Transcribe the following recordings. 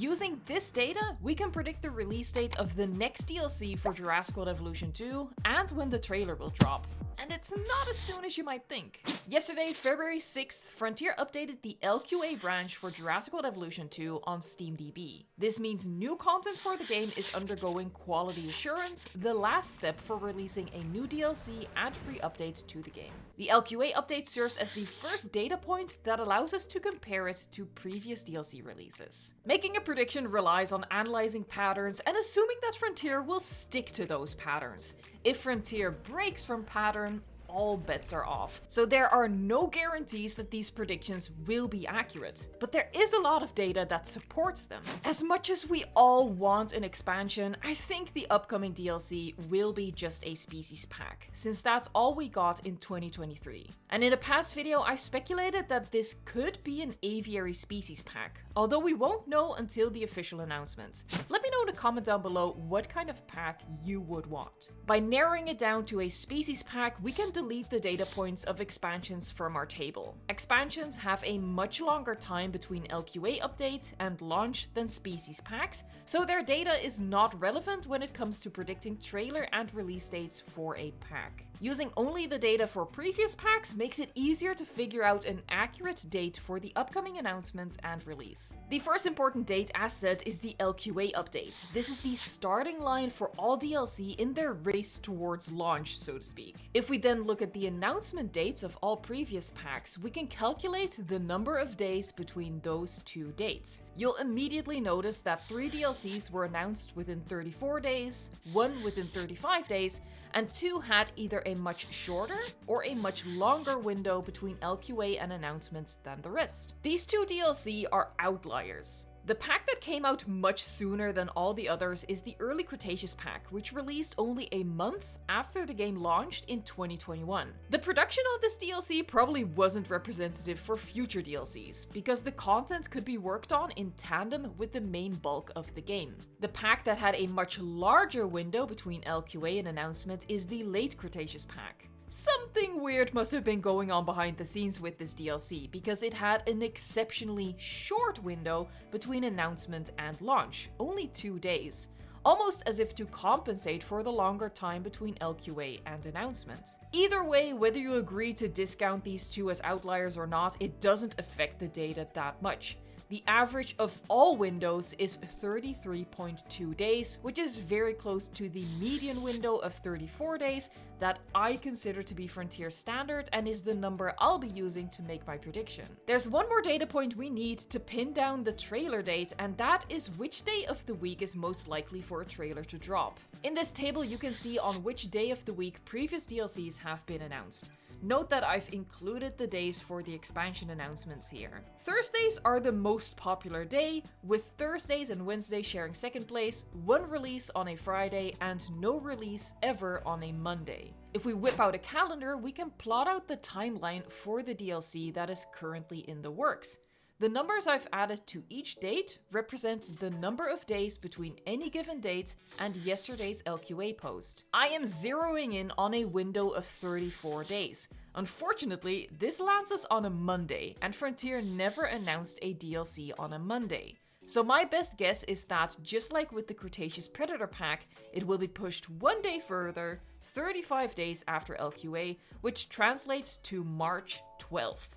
Using this data, we can predict the release date of the next DLC for Jurassic World Evolution 2 and when the trailer will drop. And it's not as soon as you might think. Yesterday, February 6th, Frontier updated the LQA branch for Jurassic World Evolution 2 on SteamDB. This means new content for the game is undergoing quality assurance, the last step for releasing a new DLC and free update to the game. The LQA update serves as the first data point that allows us to compare it to previous DLC releases. Making a prediction relies on analyzing patterns and assuming that Frontier will stick to those patterns. If Frontier breaks from pattern, all bets are off. So there are no guarantees that these predictions will be accurate, but there is a lot of data that supports them. As much as we all want an expansion, I think the upcoming DLC will be just a species pack, since that's all we got in 2023. And in a past video, I speculated that this could be an aviary species pack, although we won't know until the official announcement. Let me know in a comment down below what kind of pack you would want. By narrowing it down to a species pack, we can delete the data points of expansions from our table. Expansions have a much longer time between LQA update and launch than species packs, so their data is not relevant when it comes to predicting trailer and release dates for a pack. Using only the data for previous packs makes it easier to figure out an accurate date for the upcoming announcements and release. The first important date, as said, is the LQA update. This is the starting line for all DLC in their race towards launch, so to speak. If we then look at the announcement dates of all previous packs, we can calculate the number of days between those two dates. You'll immediately notice that 3 DLCs were announced within 34 days, 1 within 35 days, and 2 had either a much shorter or a much longer window between LQA and announcements than the rest. These 2 DLC are outliers. The pack that came out much sooner than all the others is the Early Cretaceous pack, which released only a month after the game launched in 2021. The production on this DLC probably wasn't representative for future DLCs, because the content could be worked on in tandem with the main bulk of the game. The pack that had a much larger window between LQA and announcement is the Late Cretaceous pack. Something weird must have been going on behind the scenes with this DLC, because it had an exceptionally short window between announcement and launch, only 2 days, almost as if to compensate for the longer time between LQA and announcement. Either way, whether you agree to discount these 2 as outliers or not, it doesn't affect the data that much. The average of all windows is 33.2 days, which is very close to the median window of 34 days that I consider to be Frontier standard and is the number I'll be using to make my prediction. There's one more data point we need to pin down the trailer date, and that is which day of the week is most likely for a trailer to drop. In this table, you can see on which day of the week previous DLCs have been announced. Note that I've included the days for the expansion announcements here. Thursdays are the most popular day, with Thursdays and Wednesdays sharing second place, 1 release on a Friday and no release ever on a Monday. If we whip out a calendar, we can plot out the timeline for the DLC that is currently in the works. The numbers I've added to each date represent the number of days between any given date and yesterday's LQA post. I am zeroing in on a window of 34 days. Unfortunately, this lands us on a Monday, and Frontier never announced a DLC on a Monday. So my best guess is that, just like with the Cretaceous Predator pack, it will be pushed 1 day further, 35 days after LQA, which translates to March 12th.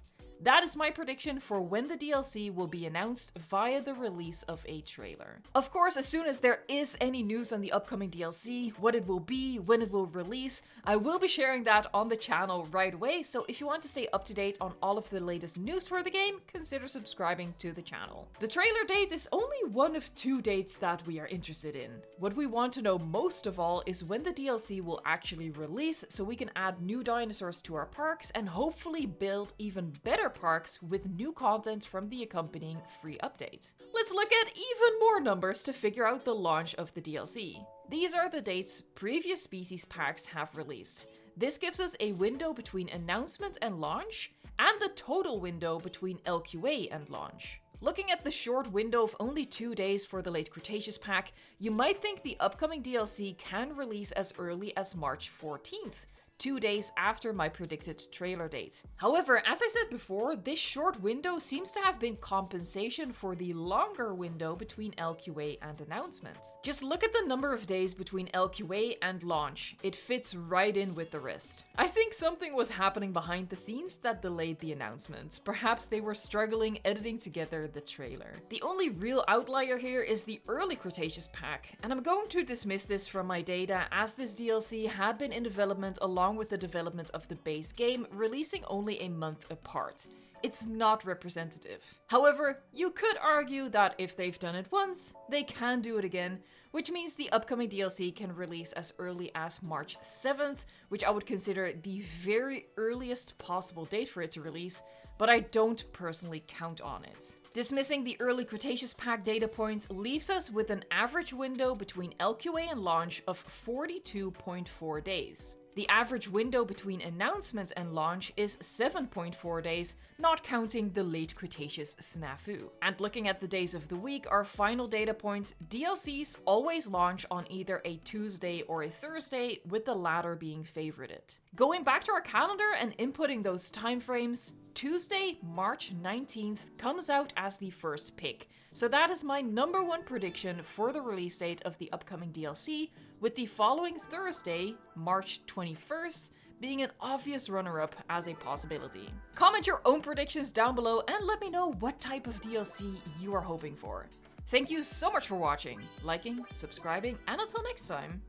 That is my prediction for when the DLC will be announced via the release of a trailer. Of course, as soon as there is any news on the upcoming DLC, what it will be, when it will release, I will be sharing that on the channel right away, so if you want to stay up to date on all of the latest news for the game, consider subscribing to the channel. The trailer date is only one of 2 dates that we are interested in. What we want to know most of all is when the DLC will actually release, so we can add new dinosaurs to our parks and hopefully build even better parks with new content from the accompanying free update. Let's look at even more numbers to figure out the launch of the DLC. These are the dates previous species packs have released. This gives us a window between announcement and launch, and the total window between LQA and launch. Looking at the short window of only 2 days for the Late Cretaceous pack, you might think the upcoming DLC can release as early as March 14th. 2 days after my predicted trailer date. However, as I said before, this short window seems to have been compensation for the longer window between LQA and announcement. Just look at the number of days between LQA and launch. It fits right in with the rest. I think something was happening behind the scenes that delayed the announcement. Perhaps they were struggling editing together the trailer. The only real outlier here is the early Cretaceous pack, and I'm going to dismiss this from my data as this DLC had been in development along with the development of the base game, releasing only a month apart. It's not representative. However, you could argue that if they've done it once, they can do it again, which means the upcoming DLC can release as early as March 7th, which I would consider the very earliest possible date for it to release, but I don't personally count on it. Dismissing the early Cretaceous pack data points leaves us with an average window between LQA and launch of 42.4 days. The average window between announcement and launch is 7.4 days, not counting the late Cretaceous snafu. And looking at the days of the week, our final data point, DLCs always launch on either a Tuesday or a Thursday, with the latter being favorited. Going back to our calendar and inputting those timeframes, Tuesday, March 19th comes out as the first pick. So that is my number one prediction for the release date of the upcoming DLC, with the following Thursday, March 21st, being an obvious runner-up as a possibility. Comment your own predictions down below and let me know what type of DLC you are hoping for. Thank you so much for watching, liking, subscribing, and until next time,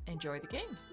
enjoy the game.